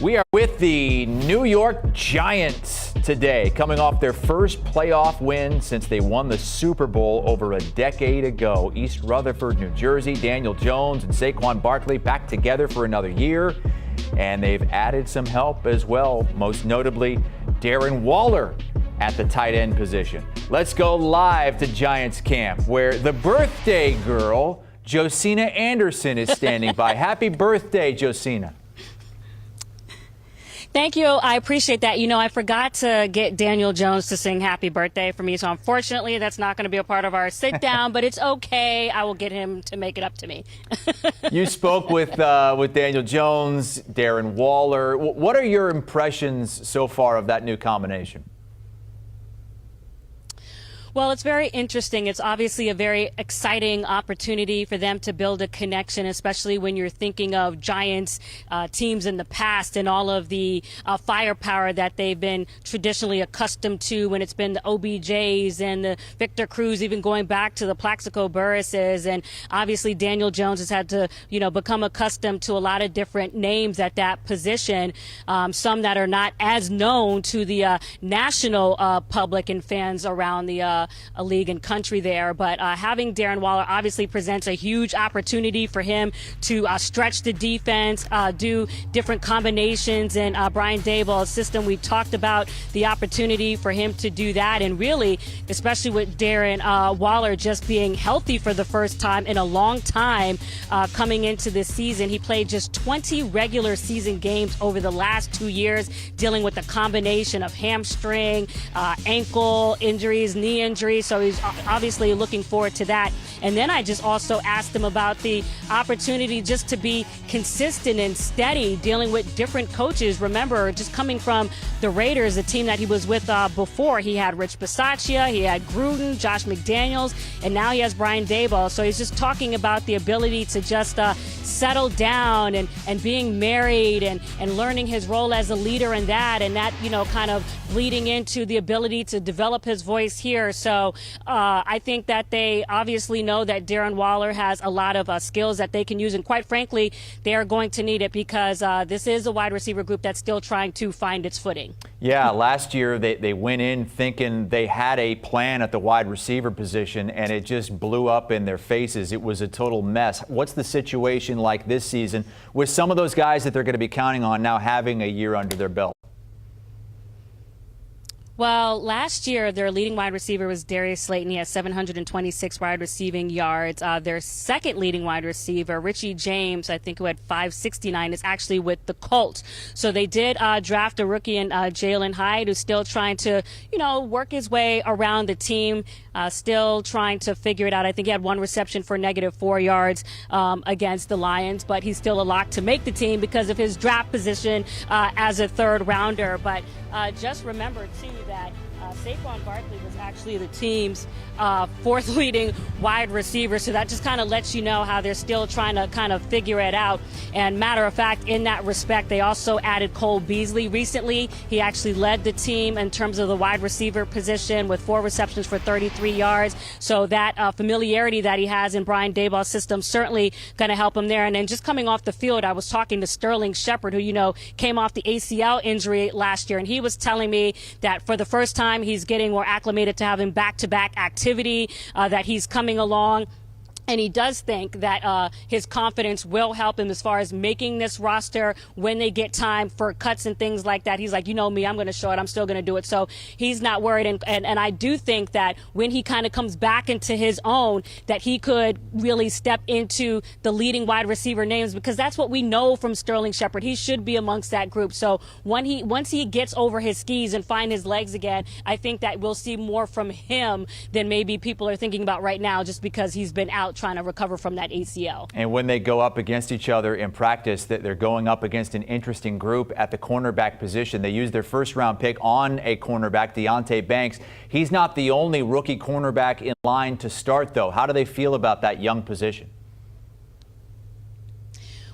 We are with the New York Giants today, coming off their first playoff win since they won the Super Bowl over a decade ago. East Rutherford, New Jersey. Daniel Jones and Saquon Barkley back together for another year. And they've added some help as well, most notably Darren Waller at the tight end position. Let's go live to Giants camp, where the birthday girl, Josina Anderson, is standing by. Happy birthday, Josina. Thank you. I appreciate that. You know, I forgot to get Daniel Jones to sing happy birthday for me, so unfortunately that's not going to be a part of our sit down, but it's okay. I will get him to make it up to me. You spoke with Daniel Jones, Darren Waller. What are your impressions so far of that new combination? Well, it's very interesting. It's obviously a very exciting opportunity for them to build a connection, especially when you're thinking of Giants teams in the past and all of the firepower that they've been traditionally accustomed to when it's been the OBJs and the Victor Cruz, even going back to the Plaxico Burresses. And obviously Daniel Jones has had to, become accustomed to a lot of different names at that position, some that are not as known to the national public and fans around the a league and country there. But having Darren Waller obviously presents a huge opportunity for him to stretch the defense, do different combinations in Brian Daboll's system. We talked about the opportunity for him to do that, and really, especially with Darren Waller just being healthy for the first time in a long time coming into this season. He played just 20 regular season games over the last 2 years, dealing with a combination of hamstring, ankle injuries, knee injuries. So he's obviously looking forward to that. And then I just also asked him about the opportunity just to be consistent and steady, dealing with different coaches. Remember, just coming from the Raiders, a team that he was with before, he had Rich Bisaccia, he had Gruden, Josh McDaniels, and now he has Brian Daboll. So he's just talking about the ability to just settle down and being married and learning his role as a leader in that, and that, kind of bleeding into the ability to develop his voice here. So I think that they obviously know that Darren Waller has a lot of skills that they can use, and quite frankly, they are going to need it because this is a wide receiver group that's still trying to find its footing. Yeah, last year they went in thinking they had a plan at the wide receiver position, and it just blew up in their faces. It was a total mess. What's the situation like this season with some of those guys that they're going to be counting on now having a year under their belt? Well, last year, their leading wide receiver was Darius Slayton. He has 726 wide receiving yards. Their second leading wide receiver, Richie James, I think, who had 569, is actually with the Colts. So they did draft a rookie in JALIN, who's still trying to, work his way around the team, still trying to figure it out. I think he had one reception for -4 yards against the Lions, but he's still a lock to make the team because of his draft position as a third rounder. But just remember, too, that Saquon Barkley was actually the team's fourth leading wide receiver. So that just kind of lets you know how they're still trying to kind of figure it out. And matter of fact, in that respect, they also added Cole Beasley recently. He actually led the team in terms of the wide receiver position with 4 receptions for 33 yards. So that familiarity that he has in Brian Daboll's system certainly going to help him there. And then just coming off the field, I was talking to Sterling Shepard, who, came off the ACL injury last year. And he was telling me that for the first time, he's getting more acclimated to having back-to-back activity, that he's coming along. And he does think that his confidence will help him as far as making this roster when they get time for cuts and things like that. He's like, me, I'm going to show it. I'm still going to do it. So he's not worried. And I do think that when he kind of comes back into his own, that he could really step into the leading wide receiver names, because that's what we know from Sterling Shepard. He should be amongst that group. So once he gets over his skis and find his legs again, I think that we'll see more from him than maybe people are thinking about right now, just because he's been out trying to recover from that ACL. And when they go up against each other in practice, that they're going up against an interesting group at the cornerback position. They used their first-round pick on a cornerback, Deonte Banks. He's not the only rookie cornerback in line to start, though. How do they feel about that young position?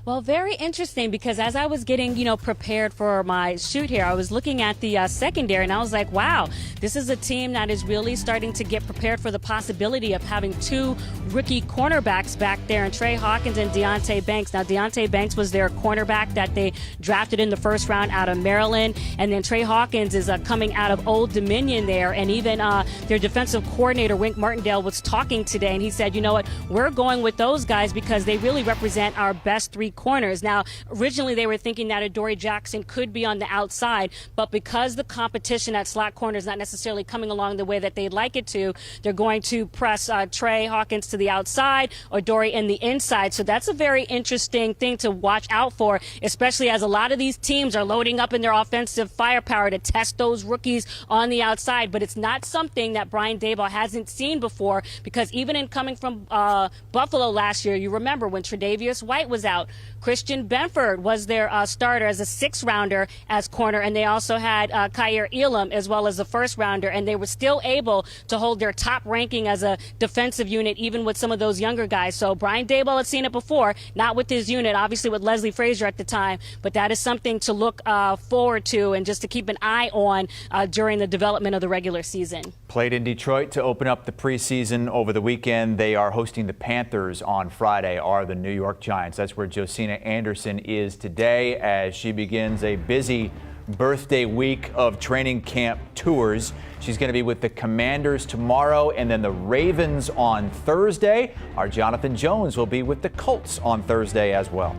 Well, very interesting, because as I was getting, prepared for my shoot here, I was looking at the secondary, and I was like, wow, this is a team that is really starting to get prepared for the possibility of having two rookie cornerbacks back there, and Trey Hawkins and Deonte Banks. Now, Deonte Banks was their cornerback that they drafted in the first round out of Maryland, and then Trey Hawkins is coming out of Old Dominion there, and even their defensive coordinator, Wink Martindale, was talking today, and he said, you know what, we're going with those guys because they really represent our best three corners. Now, originally they were thinking that Adoree Jackson could be on the outside, but because the competition at slot corner is not necessarily coming along the way that they'd like it to, they're going to press Trey Hawkins to the outside, Adoree in the inside. So that's a very interesting thing to watch out for, especially as a lot of these teams are loading up in their offensive firepower to test those rookies on the outside. But it's not something that Brian Daboll hasn't seen before, because even in coming from Buffalo last year, you remember when Tre'Davious White was out, Christian Benford was their starter as a sixth-rounder as corner, and they also had Kyer Elam as well as a first-rounder, and they were still able to hold their top ranking as a defensive unit even with some of those younger guys. So Brian Daboll had seen it before, not with his unit, obviously with Leslie Frazier at the time, but that is something to look forward to and just to keep an eye on during the development of the regular season. Played in Detroit to open up the preseason over the weekend. They are hosting the Panthers on Friday, are the New York Giants. That's where Josina Anderson is today as she begins a busy birthday week of training camp tours. She's going to be with the Commanders tomorrow and then the Ravens on Thursday. Our Jonathan Jones will be with the Colts on Thursday as well.